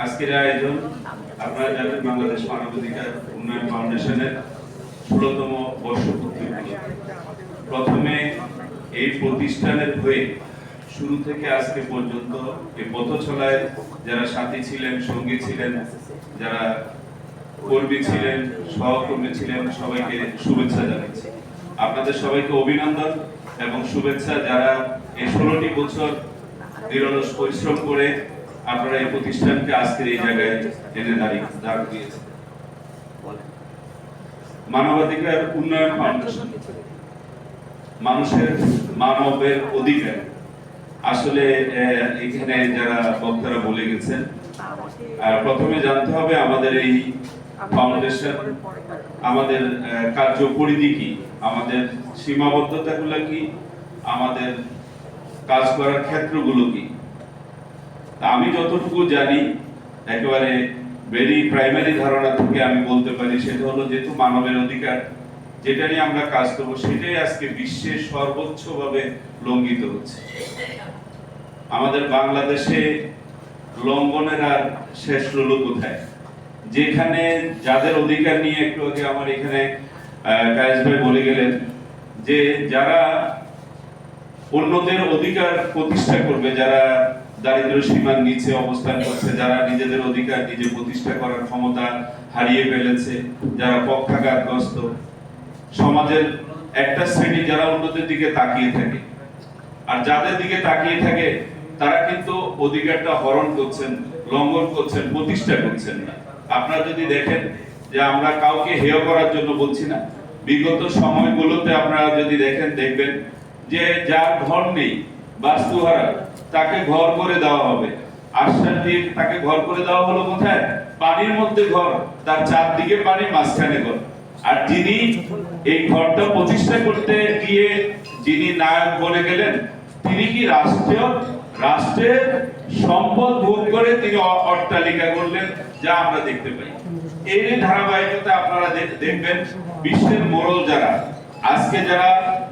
আজকের আয়োজন আপনারা জানেন বাংলাদেশ মানবাধিকার উন্নয়ন ফাউন্ডেশনের ১৬তম বর্ষপূর্তি উপলক্ষে প্রথমে এই প্রতিষ্ঠানের হয়ে শুরু থেকে আজকে পর্যন্ত এই পথ চলায় যারা সাথী ছিলেন, সঙ্গী ছিলেন, যারা কর্মী ছিলেন, সহকর্মী ছিলেন, সবাইকে শুভেচ্ছা জানাচ্ছি। আপনাদের সবাইকে অভিনন্দন এবং শুভেচ্ছা, যারা এই ১৬টি বছর নিরলস পরিশ্রম করে আপনারা এই প্রতিষ্ঠানকে আজকের এই জায়গায় এনে দাঁড় দিয়েছেন। মানবাধিকার উন্নয়ন ফাউন্ডেশন মানুষের মানবের অধিকার, আসলে এখানে যারা বক্তারা বলে গেছেন, প্রথমে জানতে হবে আমাদের এই ফাউন্ডেশন, আমাদের কার্য পরিধি কি, আমাদের সীমাবদ্ধতাগুলো কি, আমাদের কাজ করার ক্ষেত্রগুলো কি। আমি যতটুকু জানি একেবারে ভেরি প্রাইমারি ধারণা থেকে আমি বলতে পারি, সেটা হলো যেহেতু মানবের অধিকার যেটা নিয়ে আমরা কাজ করবো সেটাই আজকে বিশ্বের সর্বোচ্চভাবে লঙ্ঘিত হচ্ছে। আমাদের বাংলাদেশে লঙ্ঘনের আর শেষ রইল কোথায়? যেখানে যাদের অধিকার নিয়ে একটু আগে আমার এখানে কায়েস ভাই বলে গেলেন যে যারা অন্যদের অধিকার প্রতিষ্ঠা করবে, যারা দারিদ্র সীমার নিচে অবস্থান করছে, যারা নিজেদের অধিকার নিজে প্রতিষ্ঠা করার ক্ষমতা হারিয়ে ফেলেছে, যারা পক্ষাঘাতগ্রস্ত, সমাজের একটা শ্রেণী যারা অন্যদের দিকে তাকিয়ে থাকে, আর যাদের দিকে তাকিয়ে থাকে তারা কিন্তু অধিকারটা হরণ করছেন, লঙ্ঘন করছেন, প্রতিষ্ঠা করছেন না। আপনারা যদি দেখেন যে আমরা কাউকে হেয় করার জন্য বলছি না, বিগত সময়গুলোতে আপনারা যদি দেখবেন যে যার ঘর নেই, বাস্তুহারা, তাকে ঘর করে দেওয়া হবে। আশ্বাস দিয়ে তাকে ঘর করে দেওয়া হলো কোথায়? পানির মধ্যে ঘর, তার চারদিকে পানি, মাঝখানে ঘর। আর যিনি এই ঘরটা প্রতিষ্ঠা করতে গিয়ে যিনি নায়ক বলে গেলেন, তিনি কি রাষ্ট্রের সম্পদ ভোগ করে তিনি অট্টালিকা করলেন, যা আমরা দেখতে পাই। এই ধারাবাহিকতা আপনারা দেখবেন বিশ্বের মোড়ল যারা আজকে যারা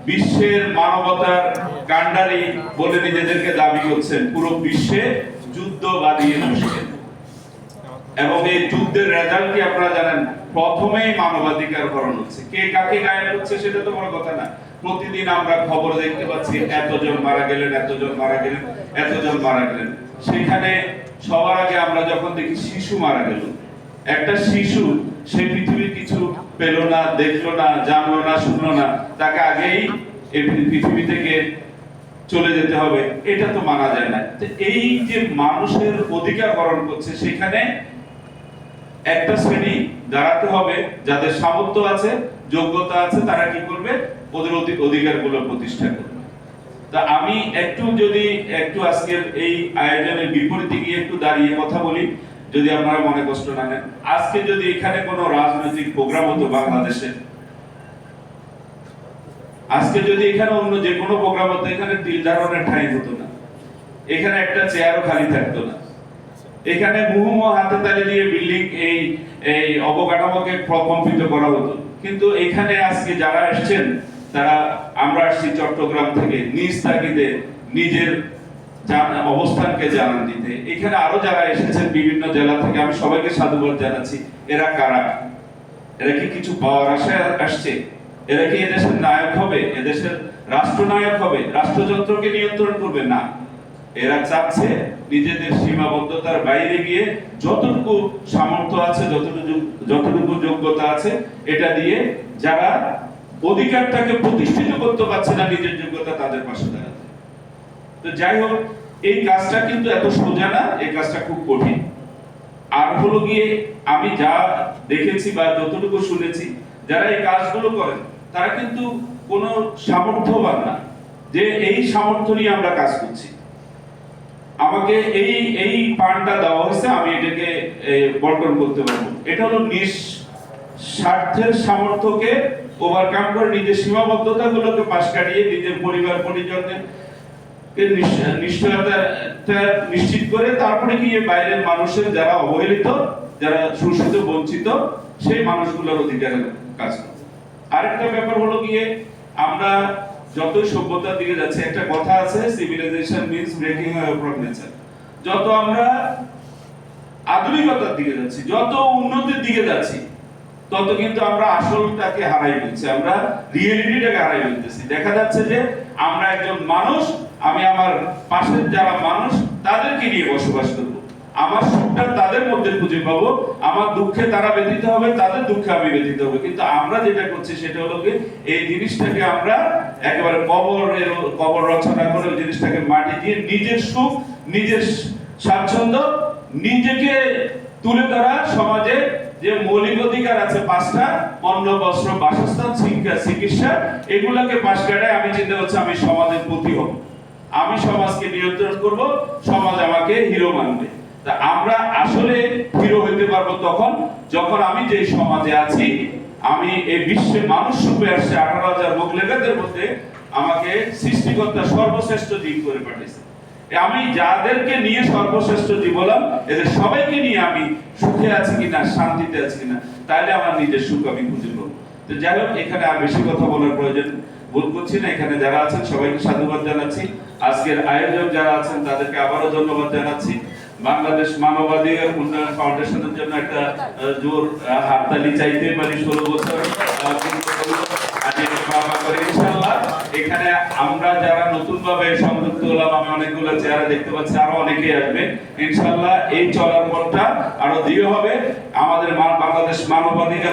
বিশ্বের মানবতার কাণ্ডারি বলে নিজেদেরকে দাবি করছেন, পুরো বিশ্বে যুদ্ধ বাঁধিয়ে বসছেন। এবং এই যুদ্ধের রেজাল্ট কি আপনারা জানেন? প্রথমেই মানবাধিকার হরণ হচ্ছে। কে কাকে গায়েব করছে সেটা তো বড় কথা না। প্রতিদিন আমরা খবর দেখতে পাচ্ছি এতজন মারা গেলেন, এতজন মারা গেলেন, এতজন মারা গেলেন। সেখানে সবার আগে আমরা যখন দেখি শিশু মারা গেল, একটা শিশু সে পৃথিবীর কিছু পেল না, দেখলো না, জানলো না, শুনলো না, তাকে আগেই এই পৃথিবী থেকে চলে যেতে হবে, এটা তো মানা যায় না। এই যে মানুষের অধিকার হরণ করছে, সেখানে একটা শ্রেণী দাঁড়াতে হবে যাদের সামর্থ্য আছে, যোগ্যতা আছে, তারা কি করবে? ওদের অধিকারগুলো প্রতিষ্ঠা করবে। তা আমি একটু আজকের এই আয়োজনের বিপরীতে গিয়ে একটু দাঁড়িয়ে কথা বলি, যদি আপনারা মনে কষ্ট না নেন। আজকে যদি এখানে কোনো রাজনৈতিক প্রোগ্রাম হতো বাংলাদেশে, আজকে যদি এখানে অন্য যে কোনো প্রোগ্রাম হতো, এখানে তিল ধারণের ঠাঁই হতো না, এখানে একটা চেয়ারও খালি থাকতো না, এখানে মুহুর্মুহ হাতে তালি দিয়ে বিল্ডিং এই অবকাঠামোকে প্রকম্পিত করা হতো। কিন্তু এখানে আজকে যারা এসেছেন, তারা আমরা আসছি চট্টগ্রাম থেকে, নিজ তাগিদে নিজের অবস্থানকে জানান দিতে। এখানে আরো যারা এসেছেন বিভিন্ন জেলা থেকে, আমি সবাইকে সাধুবাদ জানাচ্ছি। এরা কারা? এরা কি কিছু পাওয়ার আশায় আসছে? এরা কি এদেশের নায়ক হবে, এদেশের রাষ্ট্রনায়ক হবে, রাষ্ট্রযন্ত্রকে নিয়ন্ত্রণ করবে? না, এরা চাচ্ছে নিজেদের সীমাবদ্ধতার বাইরে গিয়ে যতটুকু সামর্থ্য আছে, যতটুকু যোগ্যতা আছে, এটা দিয়ে যারা অধিকারটাকে প্রতিষ্ঠিত করতে পারছে না নিজের যোগ্যতা, তাদের পাশে দাঁড়াতে। তো যাই হোক, এই কাজটা কিন্তু এত সোজা না, এই কাজটা খুব কঠিন। আর হলো গিয়ে আমি যা দেখেছি বা যতটুকু শুনেছি, যারা এই কাজগুলো করেন তারা কিন্তু কোনো সামর্থ্যবান না যে এই সামর্থ্য নিয়ে আমরা কাজ করছি, আমাকে এই পানটা দেওয়া হয়েছে, আমি এটাকে বন্টন করতে পারবো। এটা হলো নিঃস্বার্থের সামর্থ্যকে ওভারকাম করে নিজের সীমাবদ্ধতাগুলোকে পাশ কাটিয়ে নিজের পরিবার পরিজনকে নিশ্চয়তা নিশ্চিত করে তারপরে গিয়ে বাইরের মানুষের যারা অবহেলিত, যারা শোষিত, বঞ্চিত, সেই মানুষগুলোর অধিকারের কাজ করে। আরেকটা ব্যাপার হলো গিয়ে আমরা যতই সভ্যতার দিকে যাচ্ছে, একটা কথা আছে, civilisation means breaking of nature. যত আমরা আধুনিকতার দিকে যাচ্ছি, যত উন্নতির দিকে যাচ্ছি, তত কিন্তু আমরা আসলটাকে হারাই ফেলছি, আমরা রিয়েলিটিটাকে হারাই ফেলতেছি। দেখা যাচ্ছে যে আমরা একজন মানুষ, আমি আমার পাশের যারা মানুষ তাদেরকে নিয়ে বসবাস করব, আমার সুখটা তাদের মধ্যে খুঁজে পাবো, আমার দুঃখে তারা ব্যথিত হবে, তাদের দুঃখে আমি ব্যথিত হবে। কিন্তু আমরা যেটা করছি সেটা হলো কি, এই জিনিসটাকে আমরা একেবারে কবর রচনা করে ওই জিনিসটাকে মাটি দিয়ে নিজের সুখ, নিজের স্বাচ্ছন্দ্য, নিজেকে তুলে ধরা, সমাজে যে মৌলিক অধিকার আছে পাঁচটা, অন্ন, বস্ত্র, বাসস্থান, শিক্ষা, চিকিৎসা, এগুলাকে পাশ কাটায় আমি চিন্তা করছি আমি সমাজের প্রতি হব, আমি সমাজকে নিয়ন্ত্রণ করব, সমাজ আমাকে হিরো মানবে। তা আমরা আসলে হিরো হইতে পারবো তখন যখন আমি যে সমাজে আছি, আমি এই বিশ্বে মানুষ রূপে আসছে 18,000 মুখলেখাদের মধ্যে আমাকে সৃষ্টিকর্তা সর্বশ্রেষ্ঠ জীব করে পাঠিয়েছে। আমি যাদেরকে নিয়ে সর্বশ্রেষ্ঠ জীব হলাম, এদের সবাইকে নিয়ে আমি সুখে আছি কিনা, শান্তিতে আছি কিনা, তাহলে আমার নিজের সুখ আমি খুঁজে পাবো। তো যাই হোক, এখানে আর বেশি কথা বলার প্রয়োজন বোধ করছি না। এখানে যারা আছেন সবাইকে সাধুবাদ জানাচ্ছি, আজকের আয়োজক যারা আছেন তাদেরকে আবারও ধন্যবাদ জানাচ্ছি। বাংলাদেশ মানবাধিকার উন্নয়ন ফাউন্ডেশনের জন্য একটা জোর হাততালি চাইতে পারি। 16 বছর ইনশাআল্লাহ এখানে আমরা যারা নতুন ভাবে সংযুক্ত হলাম, আমি অনেকগুলো চেহারা দেখতে পাচ্ছি, আরো অনেকেই আসবে ইনশাআল্লাহ। এই চলার পথটা আরো দৃঢ় হবে। আমাদের বাংলাদেশ মানবাধিকার